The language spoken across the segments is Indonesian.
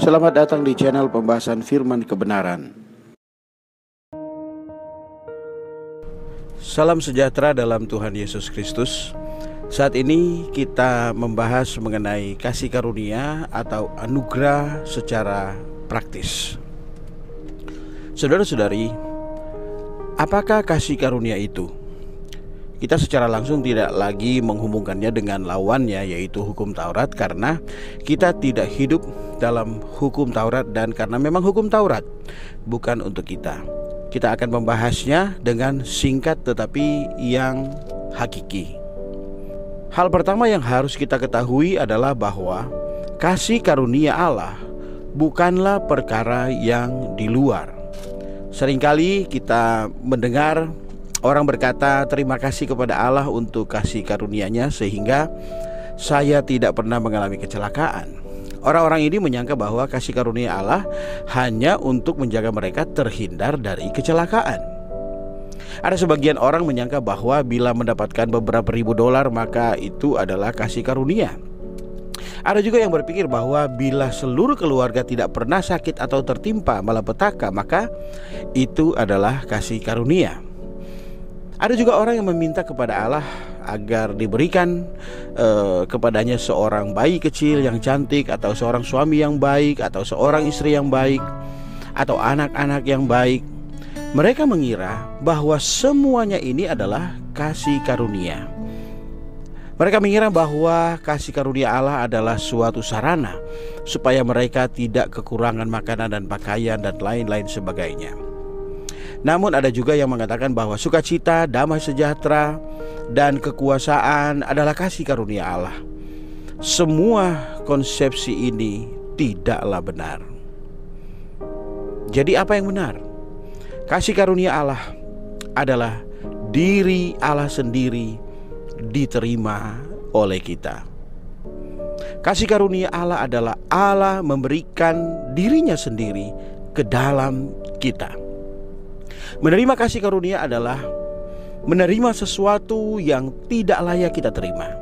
Selamat datang di channel pembahasan firman kebenaran. Salam sejahtera dalam Tuhan Yesus Kristus. Saat ini kita membahas mengenai kasih karunia atau anugerah secara praktis. Saudara-saudari, apakah kasih karunia itu? Kita secara langsung tidak lagi menghubungkannya dengan lawannya, yaitu hukum Taurat, karena kita tidak hidup dalam hukum Taurat dan karena memang hukum Taurat bukan untuk kita. Kita akan membahasnya dengan singkat tetapi yang hakiki. Hal pertama yang harus kita ketahui adalah bahwa kasih karunia Allah bukanlah perkara yang di luar. Seringkali kita mendengar orang berkata, terima kasih kepada Allah untuk kasih karunia-Nya sehingga saya tidak pernah mengalami kecelakaan. Orang-orang ini menyangka bahwa kasih karunia Allah hanya untuk menjaga mereka terhindar dari kecelakaan. Ada sebagian orang menyangka bahwa bila mendapatkan beberapa ribu dolar maka itu adalah kasih karunia. Ada juga yang berpikir bahwa bila seluruh keluarga tidak pernah sakit atau tertimpa malapetaka maka itu adalah kasih karunia. Ada juga orang yang meminta kepada Allah agar diberikan kepadanya seorang bayi kecil yang cantik, atau seorang suami yang baik, atau seorang istri yang baik, atau anak-anak yang baik. Mereka mengira bahwa semuanya ini adalah kasih karunia. Mereka mengira bahwa kasih karunia Allah adalah suatu sarana supaya mereka tidak kekurangan makanan dan pakaian dan lain-lain sebagainya. Namun ada juga yang mengatakan bahwa sukacita, damai sejahtera, dan kekuasaan adalah kasih karunia Allah. Semua konsepsi ini tidaklah benar. Jadi apa yang benar? Kasih karunia Allah adalah diri Allah sendiri diterima oleh kita. Kasih karunia Allah adalah Allah memberikan dirinya sendiri ke dalam kita. Menerima kasih karunia adalah menerima sesuatu yang tidak layak kita terima.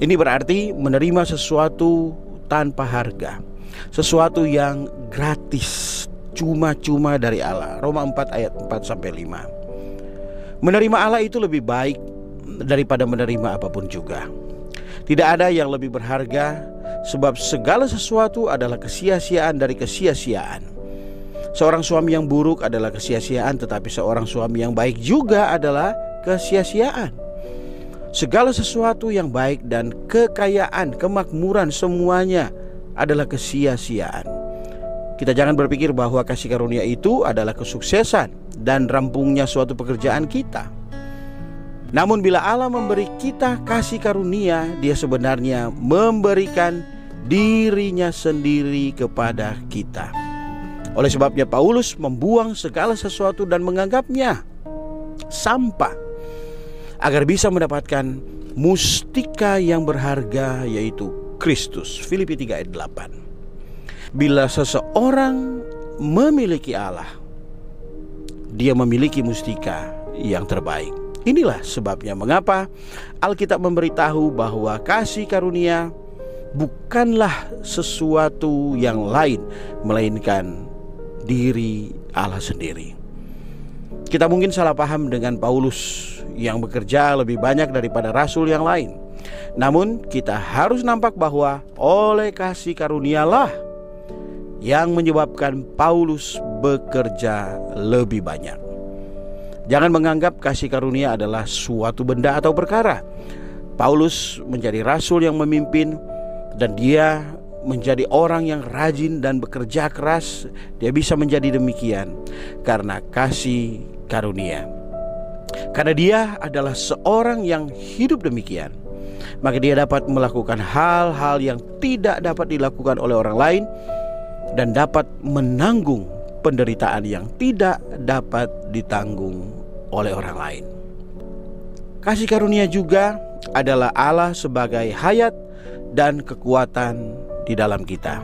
Ini berarti menerima sesuatu tanpa harga, sesuatu yang gratis, cuma-cuma dari Allah. Roma 4 ayat 4-5. Menerima Allah itu lebih baik daripada menerima apapun juga. Tidak ada yang lebih berharga, sebab segala sesuatu adalah kesia-siaan dari kesia-siaan. Seorang suami yang buruk adalah kesia-siaan, tetapi seorang suami yang baik juga adalah kesia-siaan. Segala sesuatu yang baik dan kekayaan, kemakmuran, semuanya adalah kesia-siaan. Kita jangan berpikir bahwa kasih karunia itu adalah kesuksesan dan rampungnya suatu pekerjaan kita. Namun bila Allah memberi kita kasih karunia, Dia sebenarnya memberikan dirinya sendiri kepada kita. Oleh sebabnya Paulus membuang segala sesuatu dan menganggapnya sampah agar bisa mendapatkan mustika yang berharga, yaitu Kristus. Filipi 3 ayat 8. Bila seseorang memiliki Allah, dia memiliki mustika yang terbaik. Inilah sebabnya mengapa Alkitab memberitahu bahwa kasih karunia bukanlah sesuatu yang lain melainkan diri Allah sendiri. Kita mungkin salah paham dengan Paulus yang bekerja lebih banyak daripada rasul yang lain. Namun kita harus nampak bahwa oleh kasih karunialah yang menyebabkan Paulus bekerja lebih banyak. Jangan menganggap kasih karunia adalah suatu benda atau perkara. Paulus menjadi rasul yang memimpin, dan dia menjadi orang yang rajin dan bekerja keras. Dia bisa menjadi demikian karena kasih karunia. Karena dia adalah seorang yang hidup demikian, maka dia dapat melakukan hal-hal yang tidak dapat dilakukan oleh orang lain, dan dapat menanggung penderitaan yang tidak dapat ditanggung oleh orang lain. Kasih karunia juga adalah Allah sebagai hayat dan kekuatan di dalam kita.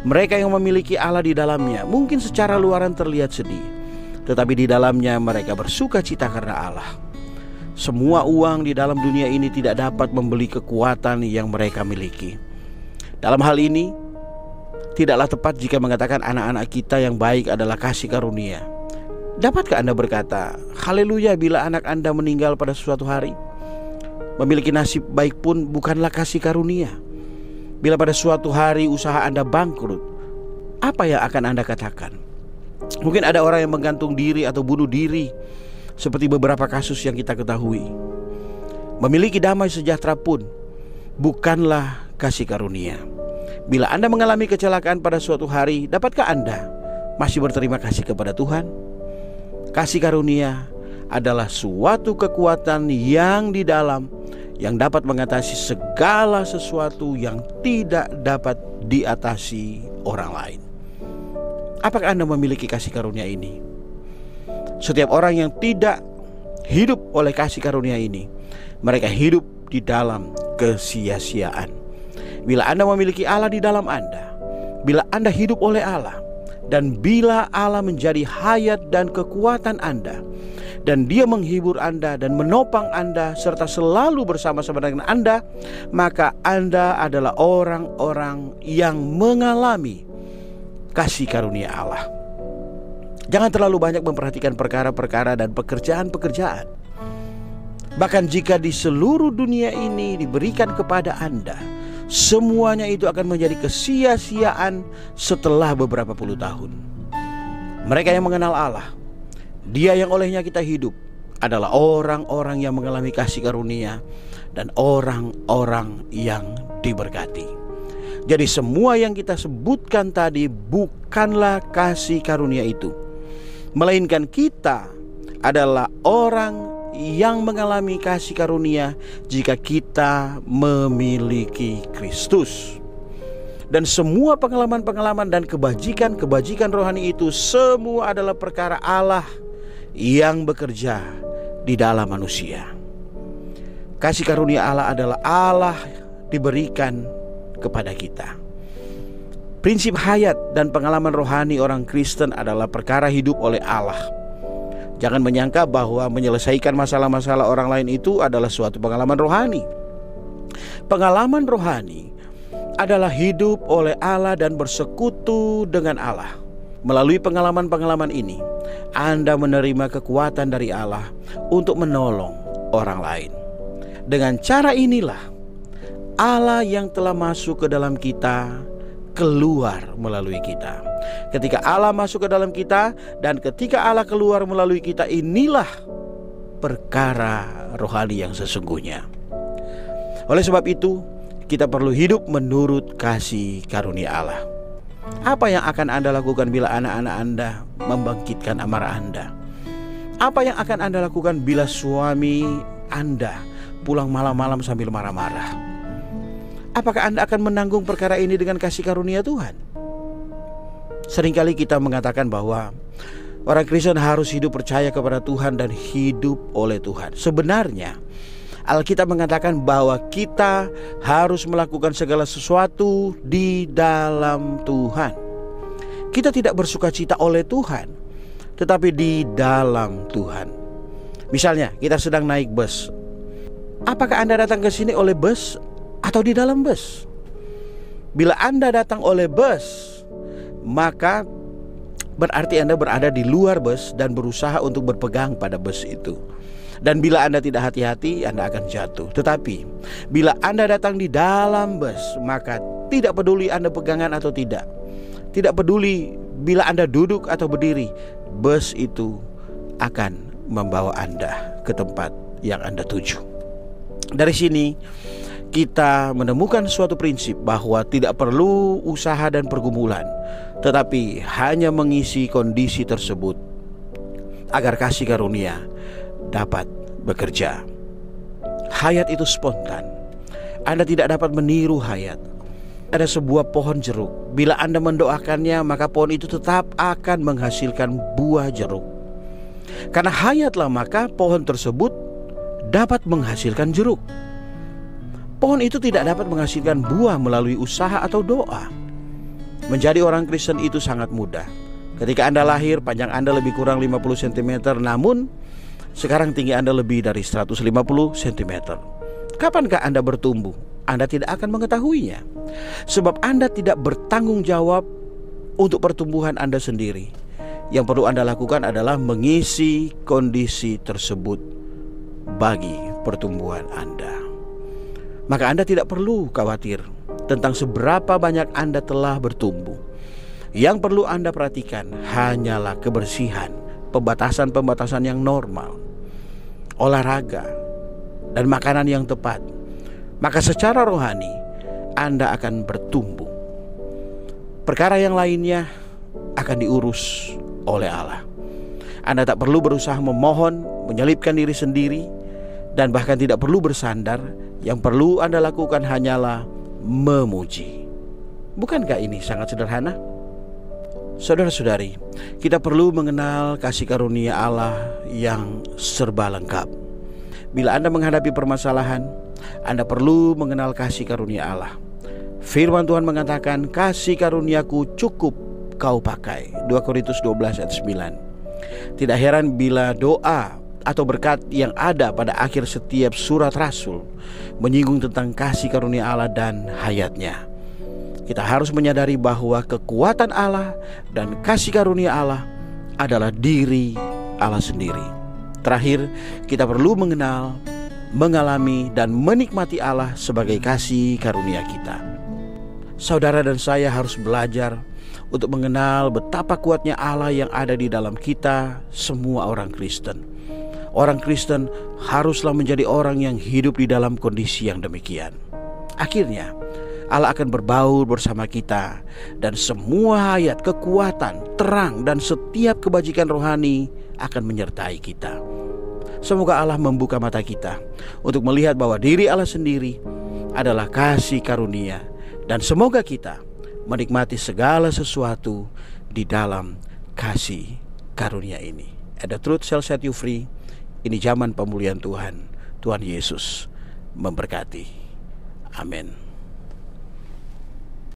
Mereka yang memiliki Allah di dalamnya mungkin secara luaran terlihat sedih, tetapi di dalamnya mereka bersuka cita karena Allah. Semua uang di dalam dunia ini tidak dapat membeli kekuatan yang mereka miliki. Dalam hal ini, Tidaklah tepat jika mengatakan anak-anak kita yang baik adalah kasih karunia. Dapatkah Anda berkata, haleluya, bila anak Anda meninggal pada suatu hari? Memiliki nasib baik pun bukanlah kasih karunia. Bila pada suatu hari usaha Anda bangkrut, apa yang akan Anda katakan? Mungkin ada orang yang menggantung diri atau bunuh diri, seperti beberapa kasus yang kita ketahui. Memiliki damai sejahtera pun bukanlah kasih karunia. Bila Anda mengalami kecelakaan pada suatu hari, dapatkah Anda masih berterima kasih kepada Tuhan? Kasih karunia adalah suatu kekuatan yang di dalam, yang dapat mengatasi segala sesuatu yang tidak dapat diatasi orang lain. Apakah Anda memiliki kasih karunia ini? Setiap orang yang tidak hidup oleh kasih karunia ini, mereka hidup di dalam kesia-siaan. Bila Anda memiliki Allah di dalam Anda, bila Anda hidup oleh Allah, dan bila Allah menjadi hayat dan kekuatan Anda, dan Dia menghibur Anda dan menopang Anda serta selalu bersama-sama dengan Anda, maka Anda adalah orang-orang yang mengalami kasih karunia Allah. Jangan terlalu banyak memperhatikan perkara-perkara dan pekerjaan-pekerjaan. Bahkan jika di seluruh dunia ini diberikan kepada Anda, semuanya itu akan menjadi kesia-siaan setelah beberapa puluh tahun. Mereka yang mengenal Allah, Dia yang olehnya kita hidup, adalah orang-orang yang mengalami kasih karunia dan orang-orang yang diberkati. Jadi semua yang kita sebutkan tadi bukanlah kasih karunia itu, melainkan kita adalah orang yang mengalami kasih karunia jika kita memiliki Kristus. Dan semua pengalaman-pengalaman dan kebajikan-kebajikan rohani itu semua adalah perkara Allah yang bekerja di dalam manusia. Kasih karunia Allah adalah Allah diberikan kepada kita. Prinsip hayat dan pengalaman rohani orang Kristen adalah perkara hidup oleh Allah. Jangan menyangka bahwa menyelesaikan masalah-masalah orang lain itu adalah suatu pengalaman rohani. Pengalaman rohani adalah hidup oleh Allah dan bersekutu dengan Allah. Melalui pengalaman-pengalaman ini, Anda menerima kekuatan dari Allah untuk menolong orang lain. Dengan cara inilah Allah yang telah masuk ke dalam kita keluar melalui kita. Ketika Allah masuk ke dalam kita dan ketika Allah keluar melalui kita, inilah perkara rohani yang sesungguhnya. Oleh sebab itu, kita perlu hidup menurut kasih karunia Allah. Apa yang akan Anda lakukan bila anak-anak Anda membangkitkan amarah Anda? Apa yang akan Anda lakukan bila suami Anda pulang malam-malam sambil marah-marah? Apakah Anda akan menanggung perkara ini dengan kasih karunia Tuhan? Seringkali kita mengatakan bahwa orang Kristen harus hidup percaya kepada Tuhan dan hidup oleh Tuhan. Sebenarnya Alkitab mengatakan bahwa kita harus melakukan segala sesuatu di dalam Tuhan. Kita tidak bersukacita oleh Tuhan, tetapi di dalam Tuhan. Misalnya kita sedang naik bus. Apakah Anda datang ke sini oleh bus atau di dalam bus? Bila Anda datang oleh bus, maka berarti Anda berada di luar bus dan berusaha untuk berpegang pada bus itu. Dan bila Anda tidak hati-hati, Anda akan jatuh. Tetapi bila Anda datang di dalam bus, maka tidak peduli Anda pegangan atau tidak, tidak peduli bila Anda duduk atau berdiri, bus itu akan membawa Anda ke tempat yang Anda tuju. Dari sini kita menemukan suatu prinsip bahwa tidak perlu usaha dan pergumulan, tetapi hanya mengisi kondisi tersebut agar kasih karunia dapat bekerja. Hayat itu spontan. Anda tidak dapat meniru hayat. Ada sebuah pohon jeruk. Bila Anda mendoakannya, maka pohon itu tetap akan menghasilkan buah jeruk. Karena hayatlah maka pohon tersebut dapat menghasilkan jeruk. Pohon itu tidak dapat menghasilkan buah melalui usaha atau doa. Menjadi orang Kristen itu sangat mudah. Ketika Anda lahir, panjang Anda lebih kurang 50 cm, namun sekarang tinggi Anda lebih dari 150 cm. Kapankah Anda bertumbuh? Anda tidak akan mengetahuinya, sebab Anda tidak bertanggung jawab untuk pertumbuhan Anda sendiri. Yang perlu Anda lakukan adalah mengisi kondisi tersebut bagi pertumbuhan Anda. Maka Anda tidak perlu khawatir tentang seberapa banyak Anda telah bertumbuh. Yang perlu Anda perhatikan hanyalah kebersihan, pembatasan-pembatasan yang normal, olahraga, dan makanan yang tepat. Maka secara rohani Anda akan bertumbuh. Perkara yang lainnya akan diurus oleh Allah. Anda tak perlu berusaha memohon, menyelipkan diri sendiri, dan bahkan tidak perlu bersandar. Yang perlu Anda lakukan hanyalah memuji. Bukankah ini sangat sederhana? Saudara-saudari, kita perlu mengenal kasih karunia Allah yang serba lengkap. Bila Anda menghadapi permasalahan, Anda perlu mengenal kasih karunia Allah. Firman Tuhan mengatakan, kasih karuniaku cukup kau pakai. 2 Korintus 12 ayat 9. Tidak heran bila doa atau berkat yang ada pada akhir setiap surat Rasul menyinggung tentang kasih karunia Allah dan hayatnya. Kita harus menyadari bahwa kekuatan Allah dan kasih karunia Allah adalah diri Allah sendiri. Terakhir, kita perlu mengenal, mengalami, dan menikmati Allah sebagai kasih karunia kita. Saudara dan saya harus belajar untuk mengenal betapa kuatnya Allah yang ada di dalam kita, semua orang Kristen. Orang Kristen haruslah menjadi orang yang hidup di dalam kondisi yang demikian. Akhirnya Allah akan berbaur bersama kita, dan semua hayat, kekuatan, terang, dan setiap kebajikan rohani akan menyertai kita. Semoga Allah membuka mata kita untuk melihat bahwa diri Allah sendiri adalah kasih karunia, dan semoga kita menikmati segala sesuatu di dalam kasih karunia ini. And the truth shall set you free. Ini zaman pemulihan Tuhan. Tuhan Yesus memberkati. Amin.